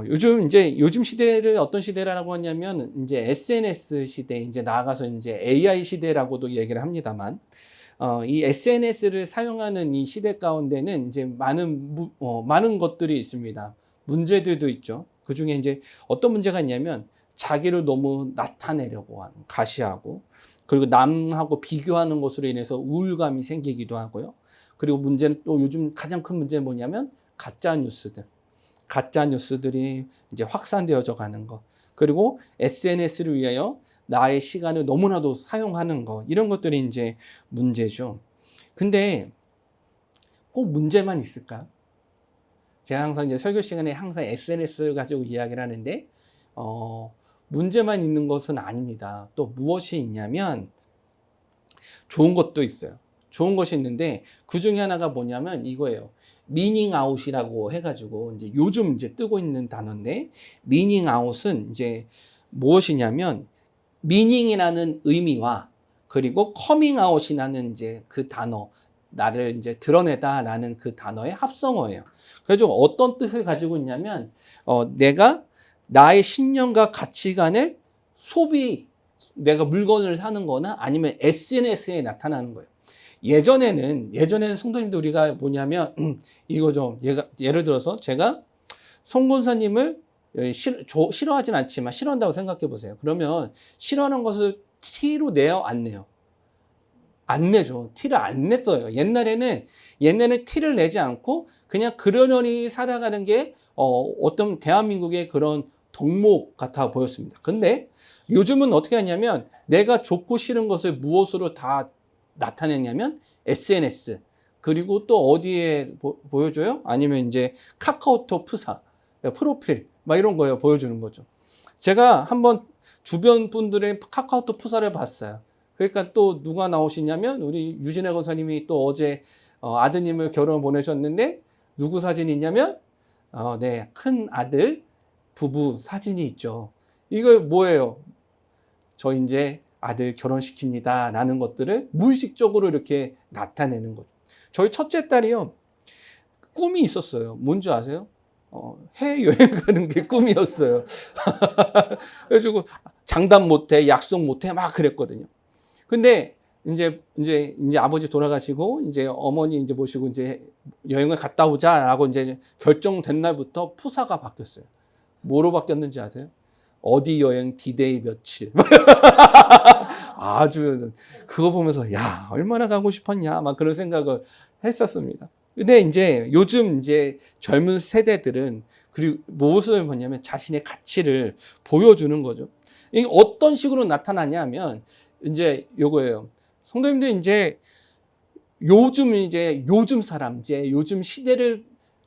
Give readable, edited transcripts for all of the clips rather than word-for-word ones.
요즘 시대를 어떤 시대라고 하냐면 이제 SNS 시대, 이제 나아가서 이제 AI 시대라고도 얘기를 합니다만, 이 SNS를 사용하는 이 시대 가운데는 이제 많은 것들이 있습니다. 문제들도 있죠. 그 중에 이제 어떤 문제가 있냐면 자기를 너무 나타내려고 하는, 가시하고, 그리고 남하고 비교하는 것으로 인해서 우울감이 생기기도 하고요. 그리고 문제는 또 요즘 가장 큰 문제는 뭐냐면 가짜 뉴스들. 가짜 뉴스들이 이제 확산되어져 가는 것. 그리고 SNS를 위하여 나의 시간을 너무나도 사용하는 것. 이런 것들이 이제 문제죠. 근데 꼭 문제만 있을까요? 제가 항상 이제 설교 시간에 항상 SNS 가지고 이야기를 하는데, 문제만 있는 것은 아닙니다. 또 무엇이 있냐면 좋은 것도 있어요. 좋은 것이 있는데 그 중에 하나가 뭐냐면 이거예요. 미닝 아웃이라고 해가지고 이제 요즘 이제 뜨고 있는 단어인데, 미닝 아웃은 이제 무엇이냐면 미닝이라는 의미와 그리고 커밍 아웃이라는 이제 그 단어, 나를 이제 드러내다라는 그 단어의 합성어예요. 그래서 어떤 뜻을 가지고 있냐면 내가 나의 신념과 가치관을 내가 물건을 사는 거나 아니면 SNS에 나타나는 거예요. 예전에는 성도님들 우리가 뭐냐면, 이거죠. 예를 들어서 제가 송 권사님을 싫어하진 않지만 싫어한다고 생각해 보세요. 그러면 싫어하는 것을 티로 내요? 안 내요? 안 내죠. 티를 안 냈어요. 옛날에는 티를 내지 않고 그냥 그러려니 살아가는 게 어떤 대한민국의 그런 덕목 같아 보였습니다. 근데 요즘은 어떻게 하냐면 내가 좋고 싫은 것을 무엇으로 다 나타내냐면 SNS, 그리고 또 어디에 보여줘요? 아니면 이제 카카오톡 프사, 프로필 막 이런 거예요. 보여주는 거죠. 제가 한번 주변 분들의 카카오톡 프사를 봤어요. 그러니까 또 누가 나오시냐면 우리 유진혜 권사님이 또 어제 아드님을 결혼 보내셨는데 누구 사진이 있냐면 네, 큰 아들 부부 사진이 있죠. 이거 뭐예요? 저 이제 아들 결혼시킵니다 라는 것들을 무의식적으로 이렇게 나타내는 거죠. 저희 첫째 딸이요, 꿈이 있었어요. 뭔지 아세요? 해외여행 가는 게 꿈이었어요. 그래가지고 장담 못해, 약속 못해 막 그랬거든요. 근데 이제 아버지 돌아가시고 이제 어머니 이제 모시고 이제 여행을 갔다 오자라고 이제 결정된 날부터 푸사가 바뀌었어요. 뭐로 바뀌었는지 아세요? 어디 여행 디데이 며칠. 아주 그거 보면서 야, 얼마나 가고 싶었냐 막 그런 생각을 했었습니다. 근데 이제 요즘 이제 젊은 세대들은 그리고 무엇을 뭐냐면 자신의 가치를 보여주는 거죠. 이게 어떤 식으로 나타나냐면 이제 요거예요. 성도님들 이제 요즘 사람, 이제 요즘 시대를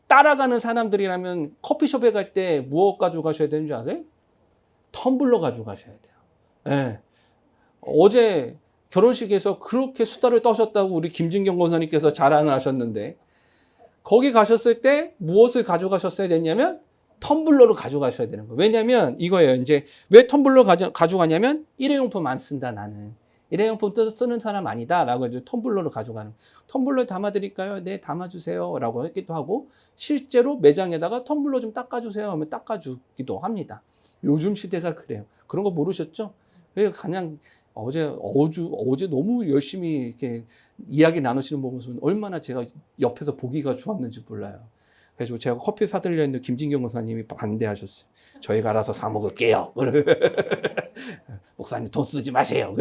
따라가는 사람들이라면 커피숍에 갈 때 무엇 가지고 가셔야 되는 줄 아세요? 텀블러 가지고 가셔야 돼요. 예. 어제 결혼식에서 그렇게 수다를 떠셨다고 우리 김진경 권사님께서 자랑을 하셨는데, 거기 가셨을 때 무엇을 가져가셨어야 됐냐면 텀블러를 가져가셔야 되는 거예요. 왜냐면 이거예요. 이제 왜 텀블러 가져가냐면 일회용품 안 쓴다 나는. 일회용품 쓰는 사람 아니다 라고 해서 텀블러를 가져가는. 텀블러에 담아드릴까요? 네, 담아주세요 라고 했기도 하고, 실제로 매장에다가 텀블러 좀 닦아주세요 하면 닦아주기도 합니다. 요즘 시대가 그래요. 그런 거 모르셨죠? 그냥 어제 너무 열심히 이렇게 이야기 나누시는 거 보면서 얼마나 제가 옆에서 보기가 좋았는지 몰라요. 그래서 제가 커피 사드리려 했는데 김진경 목사님이 반대하셨어요. 저희가 알아서 사 먹을게요. 목사님 돈 쓰지 마세요.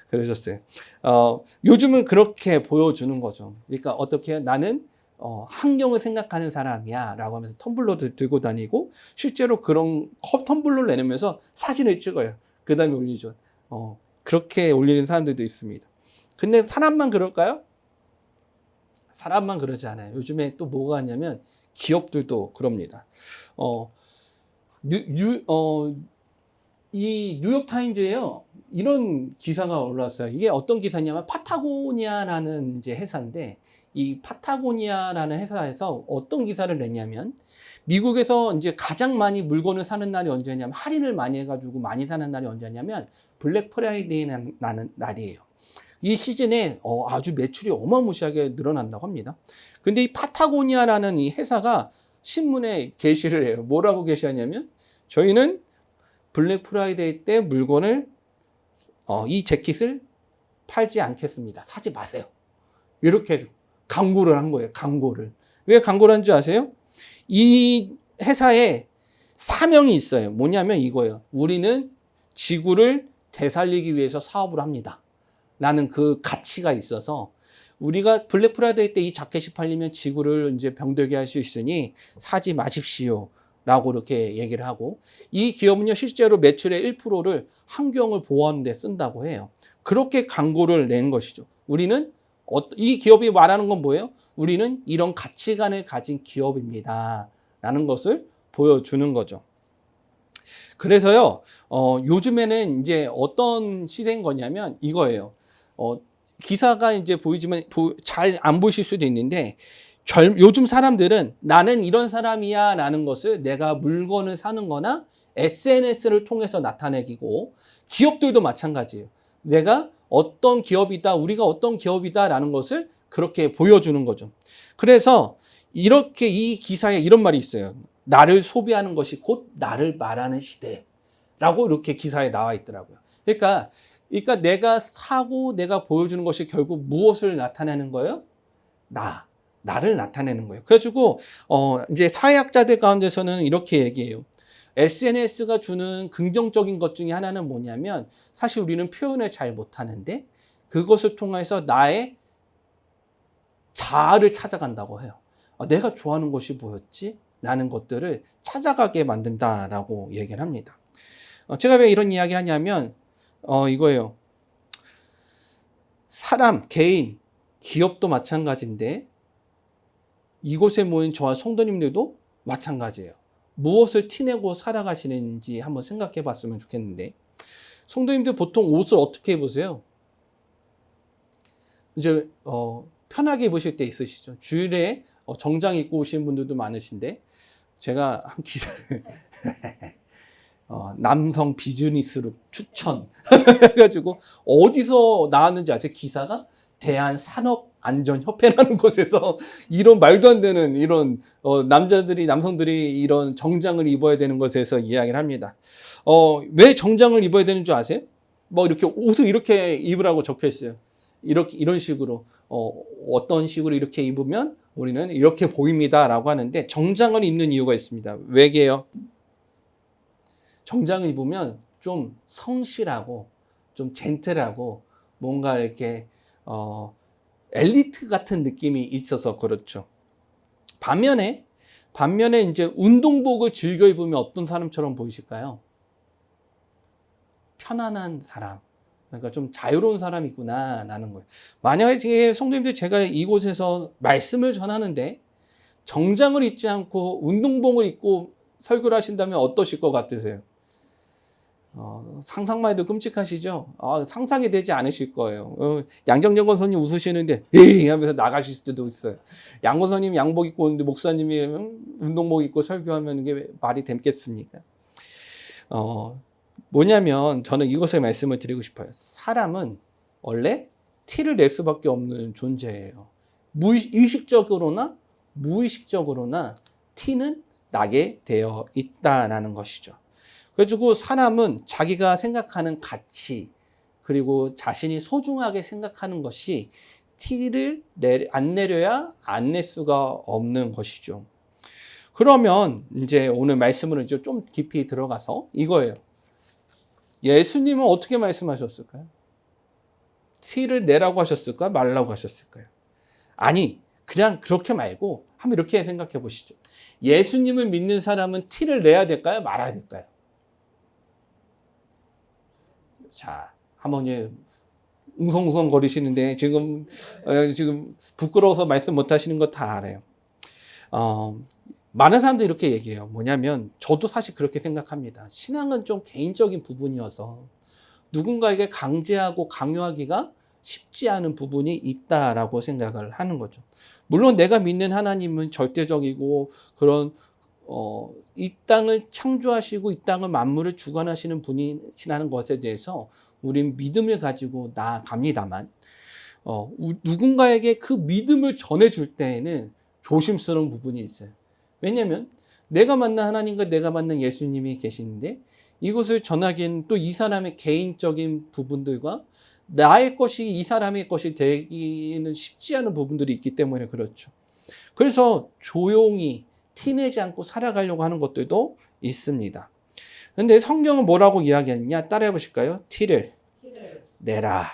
그러셨어요. 요즘은 그렇게 보여주는 거죠. 그러니까 어떻게 나는 환경을 생각하는 사람이야 라고 하면서 텀블러를 들고 다니고, 실제로 그런 텀블러를 내놓으면서 사진을 찍어요. 그 다음에 올리죠. 그렇게 올리는 사람들도 있습니다. 근데 사람만 그럴까요? 사람만 그러지 않아요. 요즘에 또 뭐가 있냐면 기업들도 그럽니다. 이 뉴욕타임즈에요, 이런 기사가 올라왔어요. 이게 어떤 기사냐면 파타고니아라는 이제 회사인데, 이 파타고니아라는 회사에서 어떤 기사를 냈냐면, 미국에서 이제 가장 많이 물건을 사는 날이 언제냐면, 할인을 많이 해가지고 많이 사는 날이 언제냐면 블랙 프라이데이라는 날이에요. 이 시즌에 아주 매출이 어마무시하게 늘어난다고 합니다. 근데 이 파타고니아라는 이 회사가 신문에 게시를 해요. 뭐라고 게시하냐면 저희는 블랙 프라이데이 때 물건을 이 재킷을 팔지 않겠습니다. 사지 마세요. 이렇게 광고를 한 거예요. 광고를. 왜 광고를 한 줄 아세요? 이 회사에 사명이 있어요. 뭐냐면 이거예요. 우리는 지구를 되살리기 위해서 사업을 합니다. 라는 그 가치가 있어서 우리가 블랙 프라이데이 때 이 자켓이 팔리면 지구를 이제 병들게 할 수 있으니 사지 마십시오. 라고 이렇게 얘기를 하고, 이 기업은요, 실제로 매출의 1%를 환경을 보호하는 데 쓴다고 해요. 그렇게 광고를 낸 것이죠. 우리는, 이 기업이 말하는 건 뭐예요? 우리는 이런 가치관을 가진 기업입니다. 라는 것을 보여주는 거죠. 그래서요, 요즘에는 이제 어떤 시대인 거냐면 이거예요. 기사가 이제 보이지만 잘 안 보실 수도 있는데, 요즘 사람들은 나는 이런 사람이야 라는 것을 내가 물건을 사는 거나 SNS를 통해서 나타내기고, 기업들도 마찬가지예요. 내가 어떤 기업이다, 우리가 어떤 기업이다 라는 것을 그렇게 보여주는 거죠. 그래서 이렇게 이 기사에 이런 말이 있어요. 나를 소비하는 것이 곧 나를 말하는 시대라고 이렇게 기사에 나와 있더라고요. 그러니까 내가 사고 내가 보여주는 것이 결국 무엇을 나타내는 거예요? 나를 나타내는 거예요. 그래가지고 이제 사회학자들 가운데서는 이렇게 얘기해요. SNS가 주는 긍정적인 것 중에 하나는 뭐냐면, 사실 우리는 표현을 잘 못하는데 그것을 통해서 나의 자아를 찾아간다고 해요. 내가 좋아하는 것이 뭐였지? 라는 것들을 찾아가게 만든다라고 얘기를 합니다. 제가 왜 이런 이야기 하냐면 이거예요. 사람, 개인, 기업도 마찬가지인데 이곳에 모인 저와 성도님들도 마찬가지예요. 무엇을 티내고 살아가시는지 한번 생각해 봤으면 좋겠는데, 성도님들 보통 옷을 어떻게 입으세요? 이제 편하게 입으실 때 있으시죠? 주일에 정장 입고 오신 분들도 많으신데, 제가 한 기사를 남성 비즈니스룩 추천 해가지고 어디서 나왔는지 아세요? 기사가 대한산업안전협회라는 곳에서 이런 말도 안 되는 이런 남성들이 이런 정장을 입어야 되는 것에서 이야기를 합니다. 왜 정장을 입어야 되는 줄 아세요? 뭐 이렇게 옷을 이렇게 입으라고 적혀 있어요. 이런 식으로 어떤 식으로 이렇게 입으면 우리는 이렇게 보입니다라고 하는데, 정장을 입는 이유가 있습니다. 왜게요? 정장을 입으면 좀 성실하고 좀 젠틀하고 뭔가 이렇게 엘리트 같은 느낌이 있어서 그렇죠. 반면에 이제 운동복을 즐겨 입으면 어떤 사람처럼 보이실까요? 편안한 사람. 그러니까 좀 자유로운 사람이구나 라는 거예요. 만약에 성도님들, 제가 이곳에서 말씀을 전하는데 정장을 입지 않고 운동복을 입고 설교를 하신다면 어떠실 것 같으세요? 상상만 해도 끔찍하시죠? 상상이 되지 않으실 거예요. 양정정 권사님 웃으시는데 에이 하면서 나가실 수도 있어요. 양 권사님 양복 입고 오는데 목사님이 운동복 입고 설교하면 이게 말이 되겠습니까? 뭐냐면 저는 이것을 말씀을 드리고 싶어요. 사람은 원래 티를 낼 수밖에 없는 존재예요. 의식적으로나 무의식적으로나 티는 나게 되어 있다라는 것이죠. 그래가지고 사람은 자기가 생각하는 가치, 그리고 자신이 소중하게 생각하는 것이 티를 안 내려야 안 낼 수가 없는 것이죠. 그러면 이제 오늘 말씀으로 이제 좀 깊이 들어가서 이거예요. 예수님은 어떻게 말씀하셨을까요? 티를 내라고 하셨을까요? 말라고 하셨을까요? 아니, 그냥 그렇게 말고 한번 이렇게 생각해 보시죠. 예수님을 믿는 사람은 티를 내야 될까요? 말아야 될까요? 자, 한번 웅성웅성 거리시는데 지금 부끄러워서 말씀 못 하시는 거 다 알아요. 많은 사람들이 이렇게 얘기해요. 뭐냐면 저도 사실 그렇게 생각합니다. 신앙은 좀 개인적인 부분이어서 누군가에게 강제하고 강요하기가 쉽지 않은 부분이 있다라고 생각을 하는 거죠. 물론 내가 믿는 하나님은 절대적이고 그런 이 땅을 창조하시고 이 땅을 만물을 주관하시는 분이시라는 것에 대해서 우린 믿음을 가지고 나아갑니다만, 누군가에게 그 믿음을 전해줄 때에는 조심스러운 부분이 있어요. 왜냐하면 내가 만난 하나님과 내가 만난 예수님이 계시는데 이것을 전하기엔 또 이 사람의 개인적인 부분들과 나의 것이 이 사람의 것이 되기는 쉽지 않은 부분들이 있기 때문에 그렇죠. 그래서 조용히 티내지 않고 살아가려고 하는 것들도 있습니다. 근데 성경은 뭐라고 이야기하느냐? 따라해 보실까요? 티를 내라.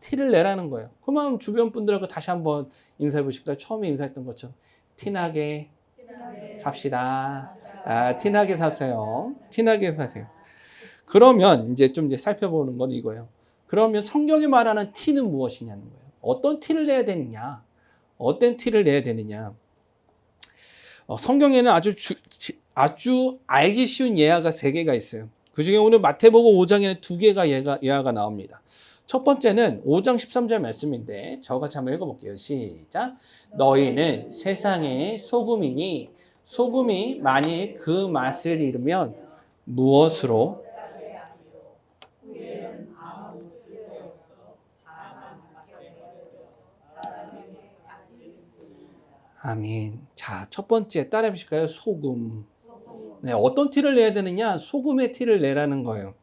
티를 내라는 거예요. 그러면 주변 분들하고 다시 한번 인사해 보실까요? 처음에 인사했던 것처럼 티나게 삽시다. 티나게 사세요. 티나게 사세요. 그러면 이제 좀 살펴보는 건 이거예요. 그러면 성경이 말하는 티는 무엇이냐는 거예요. 어떤 티를 내야 되느냐? 어떤 티를 내야 되느냐? 성경에는 아주 알기 쉬운 예화가 3개가 있어요. 그 중에 오늘 마태복음 5장에는 2개가 예화가 나옵니다. 첫 번째는 5장 13절 말씀인데 저같이 한번 읽어볼게요. 시작. 너희는 세상의 소금이니 소금이 만일 그 맛을 잃으면 무엇으로 아멘. 자, 첫 번째 따라해 보실까요? 소금. 네, 어떤 티를 내야 되느냐? 소금의 티를 내라는 거예요.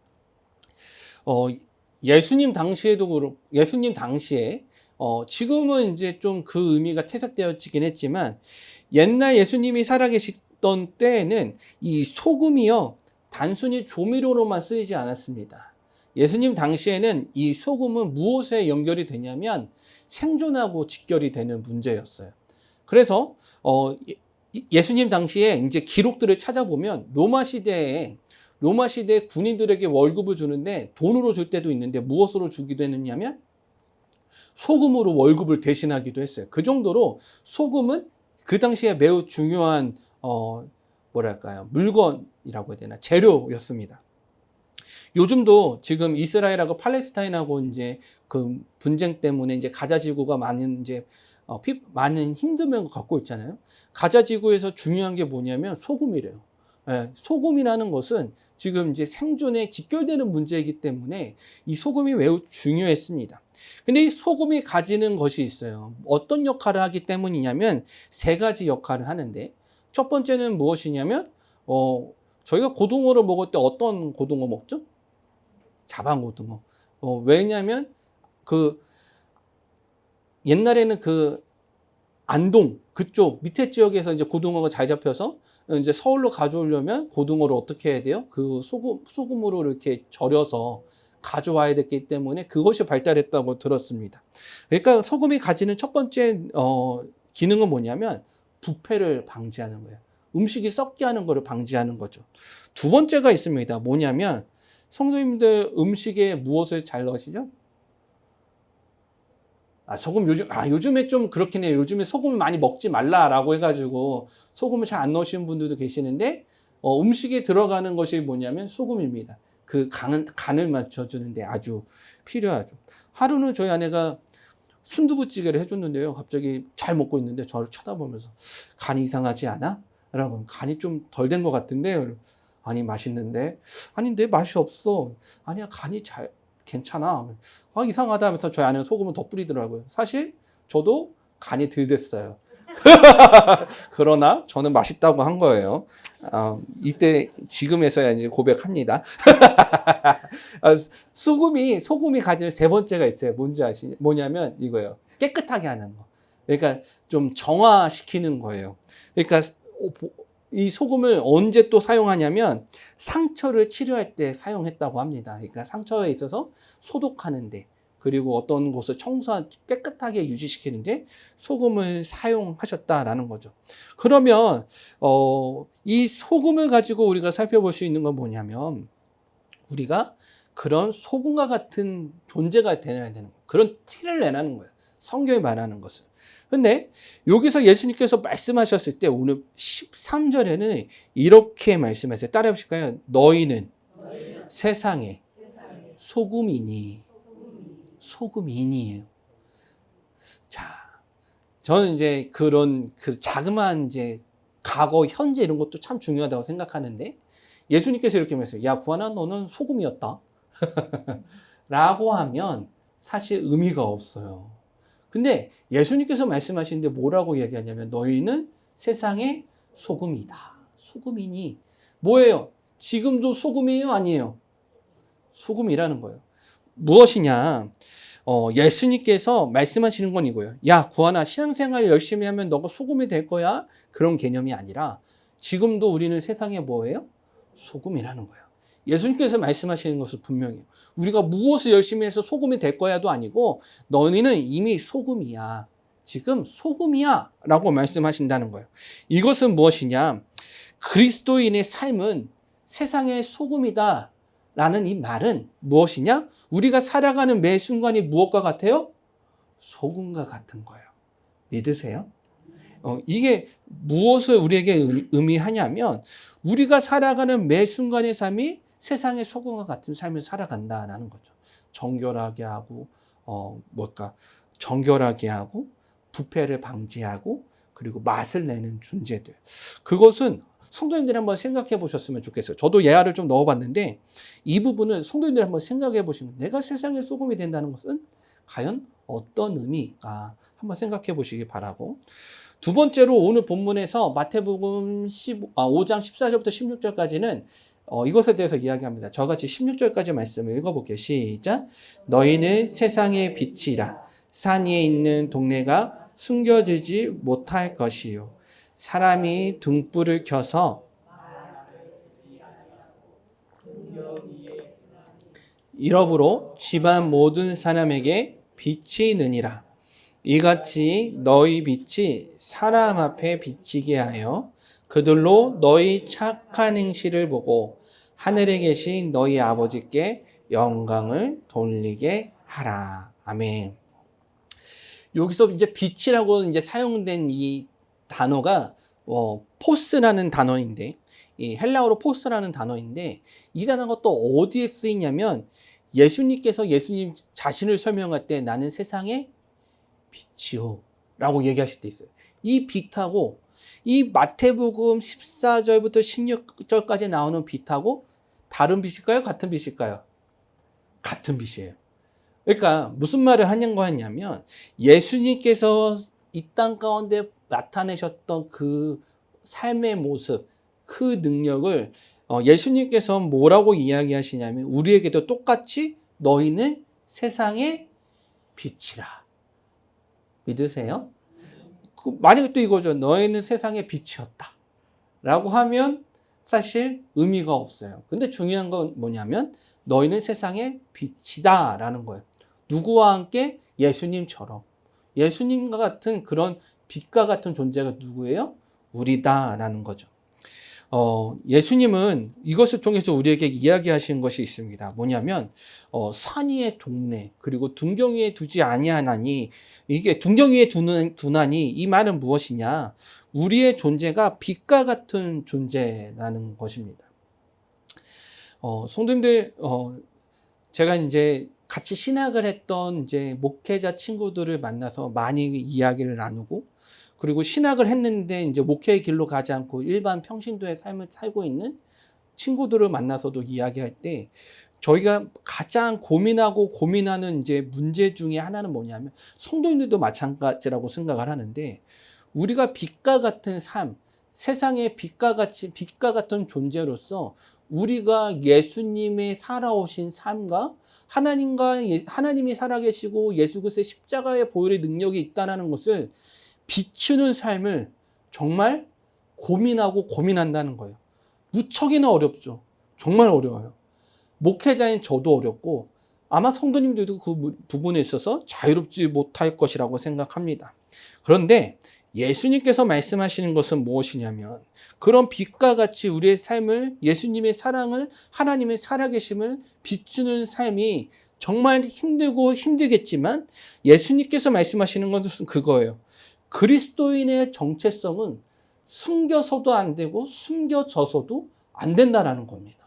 예수님 당시에도 그렇고, 예수님 당시에, 지금은 이제 좀 그 의미가 퇴색되어지긴 했지만, 옛날 예수님이 살아계시던 때에는 이 소금이요, 단순히 조미료로만 쓰이지 않았습니다. 예수님 당시에는 이 소금은 무엇에 연결이 되냐면 생존하고 직결이 되는 문제였어요. 그래서, 예수님 당시에 이제 기록들을 찾아보면 로마 시대에 군인들에게 월급을 주는데 돈으로 줄 때도 있는데 무엇으로 주기도 했느냐면 소금으로 월급을 대신하기도 했어요. 그 정도로 소금은 그 당시에 매우 중요한 물건이라고 해야 되나 재료였습니다. 요즘도 지금 이스라엘하고 팔레스타인하고 이제 그 분쟁 때문에 이제 가자 지구가 많은 힘듦을 갖고 있잖아요. 가자 지구에서 중요한 게 뭐냐면 소금이래요. 소금이라는 것은 지금 이제 생존에 직결되는 문제이기 때문에 이 소금이 매우 중요했습니다. 근데 이 소금이 가지는 것이 있어요. 어떤 역할을 하기 때문이냐면 3가지 역할을 하는데 첫 번째는 무엇이냐면 저희가 고등어를 먹을 때 어떤 고등어 먹죠? 자반고등어. 왜냐하면 옛날에는 안동 그쪽 밑에 지역에서 이제 고등어가 잘 잡혀서 이제 서울로 가져오려면 고등어를 어떻게 해야 돼요? 그 소금으로 이렇게 절여서 가져와야 됐기 때문에 그것이 발달했다고 들었습니다. 그러니까 소금이 가지는 첫 번째 기능은 뭐냐면 부패를 방지하는 거예요. 음식이 썩게 하는 것을 방지하는 거죠. 두 번째가 있습니다. 뭐냐면 성도님들 음식에 무엇을 잘 넣으시죠? 소금 요즘에 좀 그렇긴 해요. 요즘에 소금을 많이 먹지 말라라고 해가지고 소금을 잘 안 넣으시는 분들도 계시는데 음식에 들어가는 것이 뭐냐면 소금입니다. 그 간을 맞춰주는데 아주 필요하죠. 하루는 저희 아내가 순두부찌개를 해줬는데요. 갑자기 잘 먹고 있는데 저를 쳐다보면서 간이 이상하지 않아? 라고 간이 좀 덜 된 것 같은데 아니 맛있는데 아닌데 맛이 없어. 아니야 간이 괜찮아. 이상하다 하면서 저희 아내는 소금을 더 뿌리더라고요. 사실 저도 간이 덜 됐어요. 그러나 저는 맛있다고 한 거예요. 이때 지금에서야 이제 고백합니다. 소금이 가지는 3번째가 있어요. 뭔지 뭐냐면 이거예요. 깨끗하게 하는 거. 그러니까 좀 정화시키는 거예요. 그러니까 이 소금을 언제 또 사용하냐면 상처를 치료할 때 사용했다고 합니다. 그러니까 상처에 있어서 소독하는데 그리고 어떤 곳을 깨끗하게 유지시키는데 소금을 사용하셨다라는 거죠. 그러면 이 소금을 가지고 우리가 살펴볼 수 있는 건 뭐냐면 우리가 그런 소금과 같은 존재가 되는 거예요. 그런 티를 내라는 거예요. 성경이 말하는 것을. 근데 여기서 예수님께서 말씀하셨을 때 오늘 13절에는 이렇게 말씀하세요. 따라해 보실까요? 너희는 세상에 소금이니에요. 자, 저는 이제 그런 자그마한 이제 과거, 현재 이런 것도 참 중요하다고 생각하는데 예수님께서 이렇게 말했어요. 야, 구하나 너는 소금이었다. 라고 하면 사실 의미가 없어요. 근데 예수님께서 말씀하시는데 뭐라고 얘기하냐면 너희는 세상의 소금이다. 소금이니 뭐예요? 지금도 소금이에요? 아니에요? 소금이라는 거예요. 무엇이냐? 예수님께서 말씀하시는 건 이거예요. 야, 구하나 신앙생활 열심히 하면 너가 소금이 될 거야? 그런 개념이 아니라 지금도 우리는 세상에 뭐예요? 소금이라는 거예요. 예수님께서 말씀하시는 것은 분명해요. 우리가 무엇을 열심히 해서 소금이 될 거야도 아니고 너희는 이미 소금이야. 지금 소금이야 라고 말씀하신다는 거예요. 이것은 무엇이냐? 그리스도인의 삶은 세상의 소금이다 라는 이 말은 무엇이냐? 우리가 살아가는 매 순간이 무엇과 같아요? 소금과 같은 거예요. 믿으세요? 이게 무엇을 우리에게 의미하냐면 우리가 살아가는 매 순간의 삶이 세상의 소금과 같은 삶을 살아간다라는 거죠. 정결하게 하고 정결하게 하고 부패를 방지하고 그리고 맛을 내는 존재들. 그것은 성도님들이 한번 생각해 보셨으면 좋겠어요. 저도 예화를 좀 넣어봤는데 이 부분은 성도님들이 한번 생각해 보시면 내가 세상의 소금이 된다는 것은 과연 어떤 의미일까 한번 생각해 보시기 바라고, 두 번째로 오늘 본문에서 마태복음 5장 14절부터 16절까지는 이것에 대해서 이야기합니다. 저같이 16절까지 말씀을 읽어볼게요. 시작. 너희는 세상의 빛이라. 산 위에 있는 동네가 숨겨지지 못할 것이요. 사람이 등불을 켜서 일업으로 집안 모든 사람에게 빛이 느니라. 이같이 너희 빛이 사람 앞에 비치게 하여 그들로 너희 착한 행실을 보고 하늘에 계신 너희 아버지께 영광을 돌리게 하라. 아멘. 여기서 이제 빛이라고 이제 사용된 이 단어가 포스라는 단어인데, 이 헬라어로 포스라는 단어인데 이 단어가 또 어디에 쓰이냐면 예수님께서 예수님 자신을 설명할 때 나는 세상의 빛이요 라고 얘기하실 때 있어요. 이 빛하고 이 마태복음 14절부터 16절까지 나오는 빛하고 다른 빛일까요? 같은 빛일까요? 같은 빛이에요. 그러니까 무슨 말을 하냐고 하냐면 예수님께서 이 땅 가운데 나타내셨던 그 삶의 모습, 그 능력을 예수님께서 뭐라고 이야기하시냐면 우리에게도 똑같이 너희는 세상의 빛이라. 믿으세요? 만약에 또 이거죠. 너희는 세상의 빛이었다 라고 하면 사실 의미가 없어요. 근데 중요한 건 뭐냐면 너희는 세상의 빛이다 라는 거예요. 누구와 함께? 예수님처럼. 예수님과 같은 그런 빛과 같은 존재가 누구예요? 우리다 라는 거죠. 예수님은 이것을 통해서 우리에게 이야기하신 것이 있습니다. 뭐냐면 산 위의 동네 그리고 등경 위에 두지 아니하나니, 이게 등경 위에 두나니 이 말은 무엇이냐? 우리의 존재가 빛과 같은 존재라는 것입니다. 성도님들, 제가 이제 같이 신학을 했던 이제 목회자 친구들을 만나서 많이 이야기를 나누고, 그리고 신학을 했는데 이제 목회의 길로 가지 않고 일반 평신도의 삶을 살고 있는 친구들을 만나서도 이야기할 때 저희가 가장 고민하는 이제 문제 중에 하나는 뭐냐면 성도님들도 마찬가지라고 생각을 하는데, 우리가 빛과 같은 삶, 세상의 빛과 같은 존재로서 우리가 예수님의 살아오신 삶과 하나님이 살아계시고 예수 그리스도의 십자가의 보혈의 능력이 있다는 것을 비추는 삶을 정말 고민한다는 거예요. 무척이나 어렵죠. 정말 어려워요. 목회자인 저도 어렵고 아마 성도님들도 그 부분에 있어서 자유롭지 못할 것이라고 생각합니다. 그런데 예수님께서 말씀하시는 것은 무엇이냐면 그런 빛과 같이 우리의 삶을, 예수님의 사랑을, 하나님의 살아계심을 비추는 삶이 정말 힘들고 힘들겠지만 예수님께서 말씀하시는 것은 그거예요. 그리스도인의 정체성은 숨겨서도 안 되고 숨겨져서도 안 된다라는 겁니다.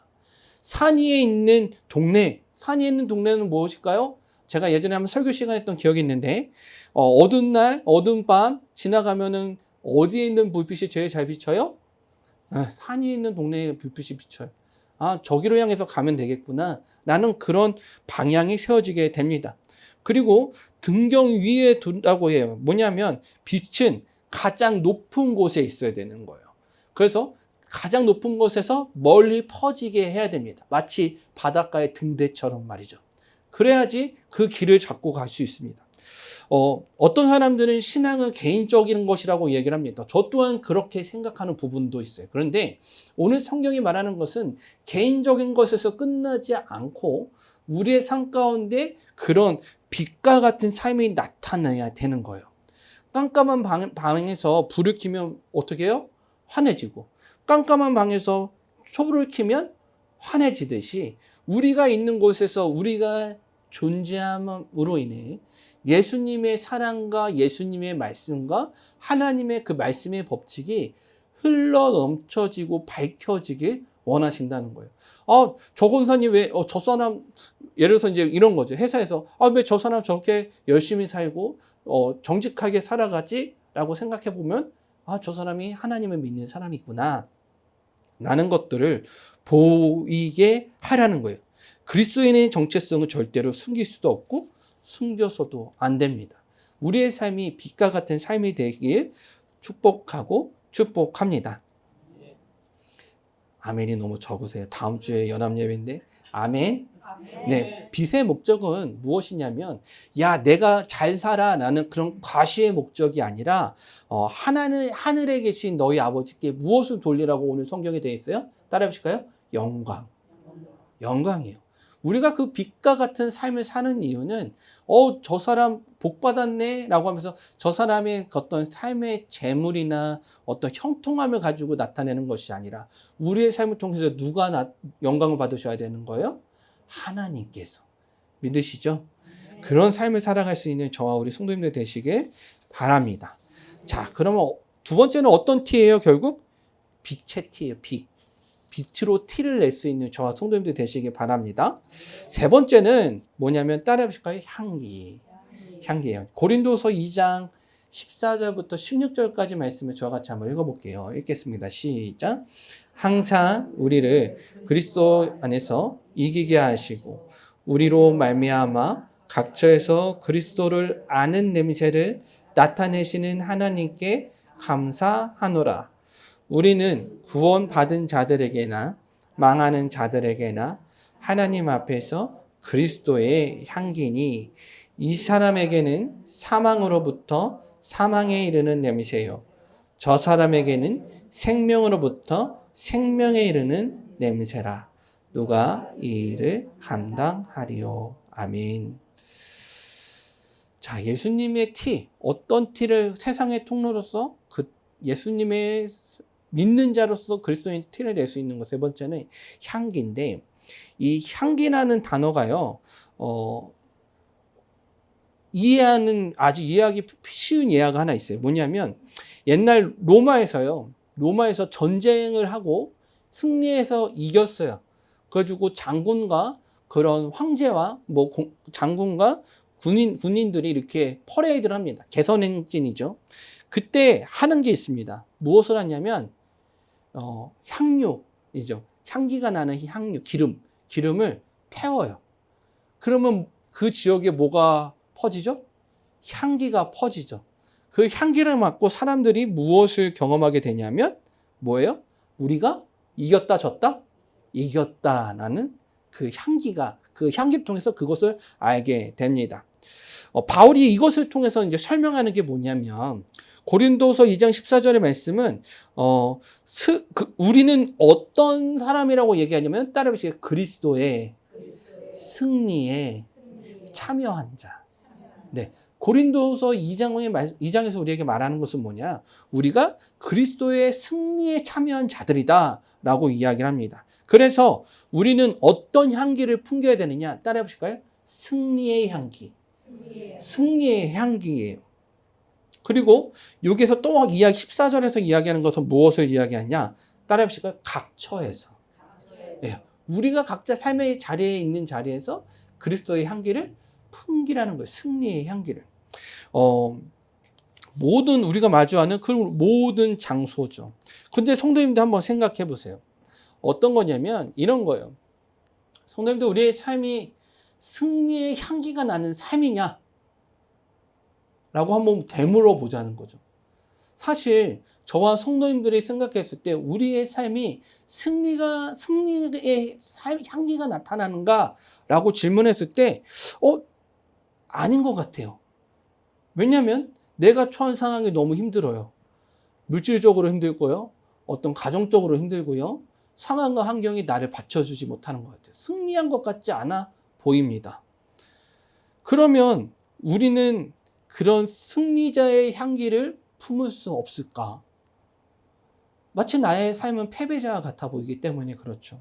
산 위에 있는 동네는 무엇일까요? 제가 예전에 한번 설교 시간 했던 기억이 있는데 어두운 날, 어두운 밤 지나가면은 어디에 있는 불빛이 제일 잘 비쳐요? 산 위에 있는 동네에 불빛이 비쳐요. 저기로 향해서 가면 되겠구나. 나는 그런 방향이 세워지게 됩니다. 그리고 등경 위에 둔다고 해요. 뭐냐면 빛은 가장 높은 곳에 있어야 되는 거예요. 그래서 가장 높은 곳에서 멀리 퍼지게 해야 됩니다. 마치 바닷가의 등대처럼 말이죠. 그래야지 그 길을 잡고 갈 수 있습니다. 어떤 사람들은 신앙은 개인적인 것이라고 얘기를 합니다. 저 또한 그렇게 생각하는 부분도 있어요. 그런데 오늘 성경이 말하는 것은 개인적인 것에서 끝나지 않고 우리의 삶 가운데 그런 빛과 같은 삶이 나타나야 되는 거예요. 깜깜한 방에서 불을 켜면 어떻게 해요? 환해지고, 깜깜한 방에서 촛불을 켜면 환해지듯이 우리가 있는 곳에서 우리가 존재함으로 인해 예수님의 사랑과 예수님의 말씀과 하나님의 그 말씀의 법칙이 흘러 넘쳐지고 밝혀지길 원하신다는 거예요. 저 권사님 왜, 저 사람, 예를 들어서 이제 이런 거죠. 회사에서, 왜 저 사람 저렇게 열심히 살고, 정직하게 살아가지? 라고 생각해 보면, 저 사람이 하나님을 믿는 사람이구나. 라는 것들을 보이게 하라는 거예요. 그리스도인의 정체성을 절대로 숨길 수도 없고, 숨겨서도 안 됩니다. 우리의 삶이 빛과 같은 삶이 되길 축복하고 축복합니다. 아멘이 너무 적으세요. 다음 주에 연합예배인데 아멘. 네, 빛의 목적은 무엇이냐면 내가 잘 살아 라는 그런 과시의 목적이 아니라 하늘에 계신 너희 아버지께 무엇을 돌리라고 오늘 성경에 되어 있어요? 따라해 보실까요? 영광이에요. 우리가 그 빛과 같은 삶을 사는 이유는 저 사람 복 받았네 라고 하면서 저 사람의 어떤 삶의 재물이나 어떤 형통함을 가지고 나타내는 것이 아니라 우리의 삶을 통해서 누가 영광을 받으셔야 되는 거예요? 하나님께서. 믿으시죠? 그런 삶을 살아갈 수 있는 저와 우리 성도님들 되시길 바랍니다. 자, 그러면 두 번째는 어떤 티예요? 결국 빛의 티예요. 빛으로 티를 낼 수 있는 저와 성도님들 되시길 바랍니다. 세 번째는 뭐냐면 따라해 보실까요? 향기예요. 고린도서 2장 14절부터 16절까지 말씀을 저와 같이 한번 읽어볼게요. 읽겠습니다. 시작. 항상 우리를 그리스도 안에서 이기게 하시고 우리로 말미암아 각처에서 그리스도를 아는 냄새를 나타내시는 하나님께 감사하노라. 우리는 구원받은 자들에게나 망하는 자들에게나 하나님 앞에서 그리스도의 향기니 이 사람에게는 사망으로부터 사망에 이르는 냄새요. 저 사람에게는 생명으로부터 생명에 이르는 냄새라. 누가 이 일을 감당하리요. 아멘. 자, 예수님의 티, 어떤 티를 세상의 통로로서 그 예수님의 믿는 자로서 그리스도인 티를 낼 수 있는 것 세 번째는 향기인데 이 향기라는 단어가요. 아주 이해하기 쉬운 예화가 하나 있어요. 뭐냐면 옛날 로마에서 전쟁을 하고 승리해서 이겼어요. 그래가지고 장군과 그런 황제와 장군과 군인들이 이렇게 퍼레이드를 합니다. 개선행진이죠. 그때 하는 게 있습니다. 무엇을 하냐면 향료이죠. 향기가 나는 향료, 기름을 태워요. 그러면 그 지역에 뭐가 퍼지죠? 향기가 퍼지죠. 그 향기를 맡고 사람들이 무엇을 경험하게 되냐면 뭐예요? 우리가 이겼다 졌다? 이겼다라는 그 향기를 통해서 그것을 알게 됩니다. 바울이 이것을 통해서 이제 설명하는 게 뭐냐면 고린도서 2장 14절의 말씀은 우리는 어떤 사람이라고 얘기하냐면 따라해보시겠어요? 그리스도의 승리에 참여한 자. 네. 고린도서 2장에서 우리에게 말하는 것은 뭐냐? 우리가 그리스도의 승리에 참여한 자들이다 라고 이야기를 합니다. 그래서 우리는 어떤 향기를 풍겨야 되느냐? 따라해 보실까요? 승리의 향기. 승리의 향기예요. 그리고 여기서 또 14절에서 이야기하는 것은 무엇을 이야기하냐? 따라해 보실까요? 각처에서. 네. 우리가 각자 삶의 자리에 있는 자리에서 그리스도의 향기를 풍기라는 거예요. 승리의 향기를. 모든 우리가 마주하는 그 모든 장소죠. 근데 성도님들 한번 생각해 보세요. 어떤 거냐면 이런 거예요. 성도님들 우리의 삶이 승리의 향기가 나는 삶이냐? 라고 한번 되물어 보자는 거죠. 사실 저와 성도님들이 생각했을 때 우리의 삶이 승리의 향기가 나타나는가라고 질문했을 때 아닌 것 같아요. 왜냐하면 내가 처한 상황이 너무 힘들어요. 물질적으로 힘들고요. 어떤 가정적으로 힘들고요. 상황과 환경이 나를 받쳐주지 못하는 것 같아요. 승리한 것 같지 않아 보입니다. 그러면 우리는 그런 승리자의 향기를 품을 수 없을까? 마치 나의 삶은 패배자 같아 보이기 때문에 그렇죠.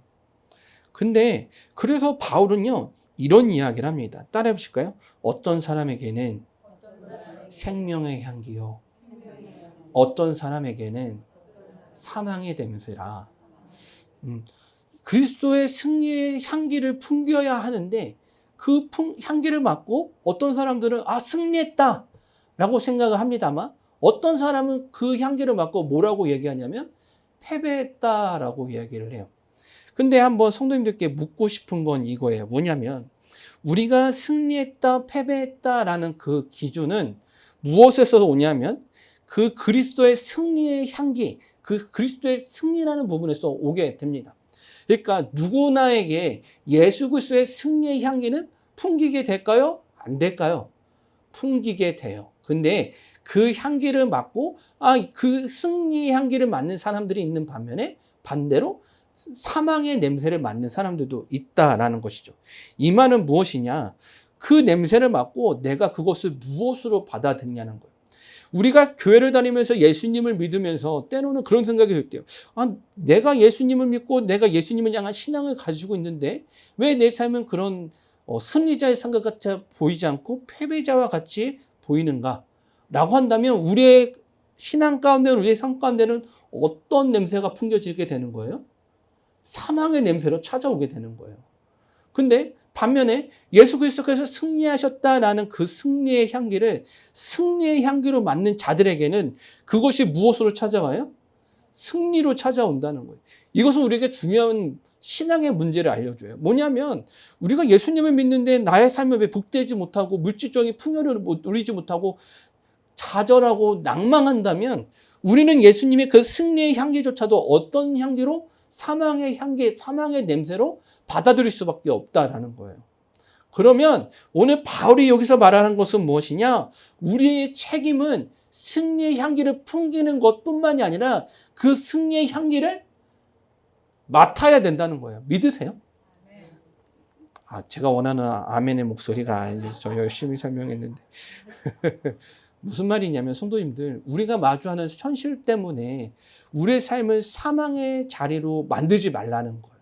근데 그래서 바울은요, 이런 이야기를 합니다. 따라해 보실까요? 어떤 사람에게는 생명의 향기요. 어떤 사람에게는 사망의 냄새라. 그리스도의 승리의 향기를 풍겨야 하는데 그 향기를 맡고 어떤 사람들은 승리했다 라고 생각을 합니다만 어떤 사람은 그 향기를 맡고 뭐라고 얘기하냐면 패배했다라고 이야기를 해요. 근데 한번 성도님들께 묻고 싶은 건 이거예요. 뭐냐면 우리가 승리했다, 패배했다라는 그 기준은 무엇에서 오냐면 그 그리스도의 승리의 향기, 그 그리스도의 승리라는 부분에서 오게 됩니다. 그러니까 누구나에게 예수 그리스도의 승리의 향기는 풍기게 될까요? 안 될까요? 풍기게 돼요. 근데 그 향기를 맡고 그 승리의 향기를 맡는 사람들이 있는 반면에 반대로 사망의 냄새를 맡는 사람들도 있다라는 것이죠. 이 말은 무엇이냐? 그 냄새를 맡고 내가 그것을 무엇으로 받아들이냐는 거예요. 우리가 교회를 다니면서 예수님을 믿으면서 때로는 그런 생각이 들 때요. 내가 예수님을 믿고 내가 예수님을 향한 신앙을 가지고 있는데 왜 내 삶은 그런 승리자의 생각 같이 보이지 않고 패배자와 같이 보이는가? 라고 한다면 우리의 신앙 가운데, 우리의 삶 가운데는 어떤 냄새가 풍겨지게 되는 거예요? 사망의 냄새로 찾아오게 되는 거예요. 근데 반면에 예수 그리스도께서 승리하셨다라는 그 승리의 향기를 승리의 향기로 맡는 자들에게는 그것이 무엇으로 찾아와요? 승리로 찾아온다는 거예요. 이것은 우리에게 중요한 신앙의 문제를 알려줘요. 뭐냐면 우리가 예수님을 믿는데 나의 삶에 왜 복되지 못하고 물질적인 풍요를 누리지 못하고 좌절하고 낭망한다면 우리는 예수님의 그 승리의 향기조차도 어떤 향기로? 사망의 향기, 사망의 냄새로 받아들일 수밖에 없다라는 거예요. 그러면 오늘 바울이 여기서 말하는 것은 무엇이냐? 우리의 책임은 승리의 향기를 풍기는 것뿐만이 아니라 그 승리의 향기를 맡아야 된다는 거예요. 믿으세요? 제가 원하는 아멘의 목소리가 아니어서 저 열심히 설명했는데 무슨 말이냐면 성도님들, 우리가 마주하는 현실 때문에 우리의 삶을 사망의 자리로 만들지 말라는 거예요.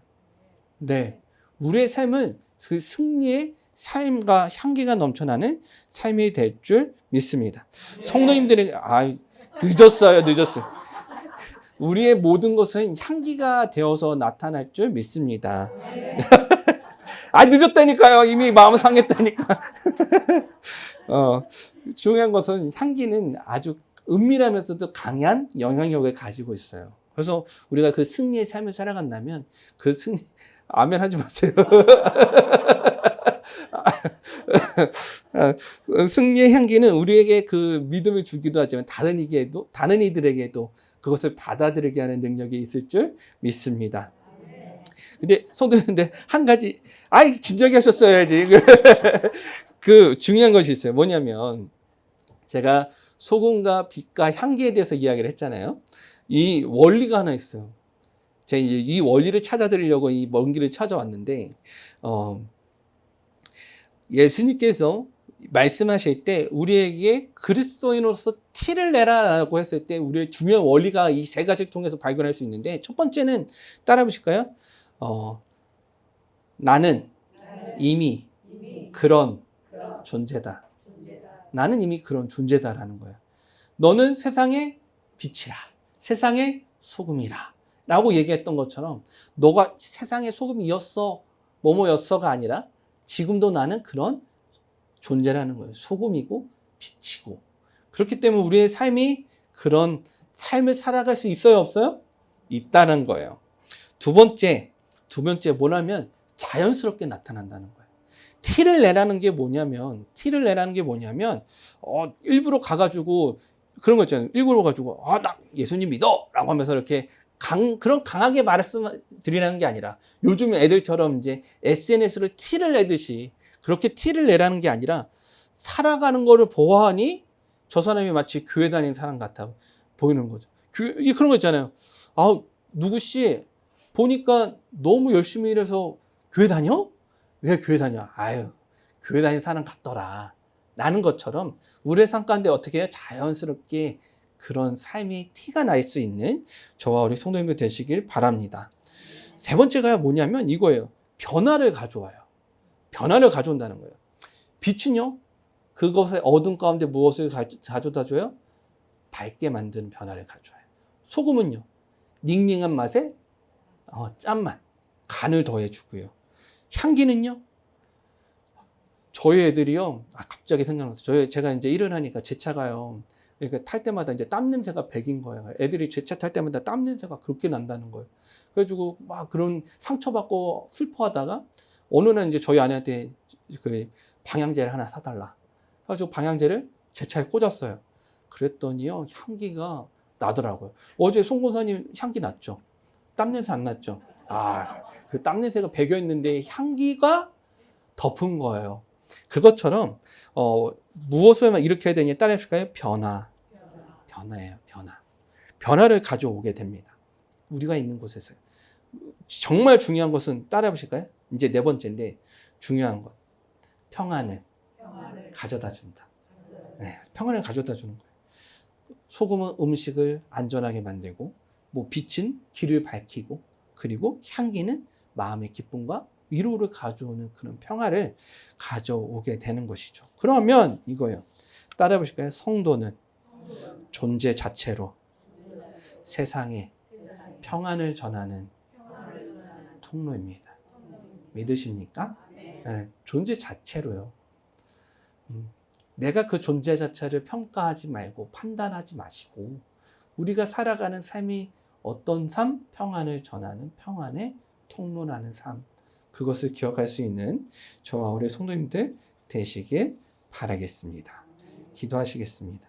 네, 우리의 삶은 그 승리의 삶과 향기가 넘쳐나는 삶이 될 줄 믿습니다. 성도님들에게 늦었어요. 우리의 모든 것은 향기가 되어서 나타날 줄 믿습니다. 늦었다니까요. 이미 마음 상했다니까. 중요한 것은 향기는 아주 은밀하면서도 강한 영향력을 가지고 있어요. 그래서 우리가 그 승리의 삶을 살아간다면 그 승리, 아멘 하지 마세요. 승리의 향기는 우리에게 그 믿음을 주기도 하지만 다른 이들에게도 그것을 받아들이게 하는 능력이 있을 줄 믿습니다. 근데 성도님들 한 가지 진작에 하셨어야지. 그 중요한 것이 있어요. 뭐냐면 제가 소금과 빛과 향기에 대해서 이야기를 했잖아요. 이 원리가 하나 있어요. 제가 이제 이 원리를 찾아드리려고 이 먼 길을 찾아왔는데 예수님께서 말씀하실 때 우리에게 그리스도인으로서 티를 내라라고 했을 때 우리의 중요한 원리가 이 세 가지를 통해서 발견할 수 있는데 첫 번째는 따라 보실까요? 나는 이미 그런 존재다. 나는 이미 그런 존재다라는 거예요. 너는 세상의 빛이라. 세상의 소금이라. 라고 얘기했던 것처럼 너가 세상의 소금이었어. 뭐뭐였어가 아니라 지금도 나는 그런 존재라는 거예요. 소금이고 빛이고. 그렇기 때문에 우리의 삶이 그런 삶을 살아갈 수 있어요? 없어요? 있다는 거예요. 두 번째 뭐냐면 자연스럽게 나타난다는 거예요. 티를 내라는 게 뭐냐면 일부러 가가지고 그런 거 있잖아요. 일부러 가지고 나 예수님 믿어라고 하면서 이렇게 그런 강하게 말씀드리라는 게 아니라 요즘 애들처럼 이제 SNS를 티를 내듯이 그렇게 티를 내라는 게 아니라 살아가는 거를 보아하니 저 사람이 마치 교회 다니는 사람 같아 보이는 거죠. 그런 거 있잖아요. 누구씨 보니까 너무 열심히 일해서 교회 다녀? 왜 교회 다녀? 아유, 교회 다니는 사람 같더라. 라는 것처럼 우리의 삶 가운데 어떻게 해요? 자연스럽게 그런 삶이 티가 날 수 있는 저와 우리 성도님들 되시길 바랍니다. 세 번째가 뭐냐면 이거예요. 변화를 가져와요. 변화를 가져온다는 거예요. 빛은요, 그것의 어둠 가운데 무엇을 가져다 줘요? 밝게 만드는 변화를 가져와요. 소금은요, 닝닝한 맛에 짠맛, 간을 더해주고요. 향기는요, 저희 애들이요, 갑자기 생각났어요. 제가 이제 일을 하니까 제 차가요, 그러니까 탈 때마다 이제 땀 냄새가 백인 거예요. 애들이 제 차 탈 때마다 땀 냄새가 그렇게 난다는 거예요. 그래가지고 막 그런 상처받고 슬퍼하다가 어느 날 이제 저희 아내한테 그 방향제를 하나 사달라. 그래가지고 방향제를 제 차에 꽂았어요. 그랬더니요, 향기가 나더라고요. 어제 송 권사님 향기 났죠? 땀 냄새 안 났죠? 그 땀 냄새가 배겨 있는데 향기가 덮은 거예요. 그것처럼 무엇을 이렇게 해야 되냐 따라해 볼까요? 변화예요. 변화를 가져오게 됩니다. 우리가 있는 곳에서. 정말 중요한 것은 따라해 보실까요? 이제 네 번째인데 중요한 것. 평안을 가져다 준다. 네, 평안을 가져다 주는 거예요. 소금은 음식을 안전하게 만들고, 빛은 길을 밝히고, 그리고 향기는 마음의 기쁨과 위로를 가져오는 그런 평화를 가져오게 되는 것이죠. 그러면 이거예요. 따라해 보실까요? 성도는 존재 자체로 세상에 평안을 전하는 통로입니다. 믿으십니까? 네, 존재 자체로요. 내가 그 존재 자체를 평가하지 말고 판단하지 마시고 우리가 살아가는 삶이 어떤 삶? 평안을 전하는 평안의 통로라는 삶. 그것을 기억할 수 있는 저와 우리 성도님들 되시길 바라겠습니다. 기도하시겠습니다.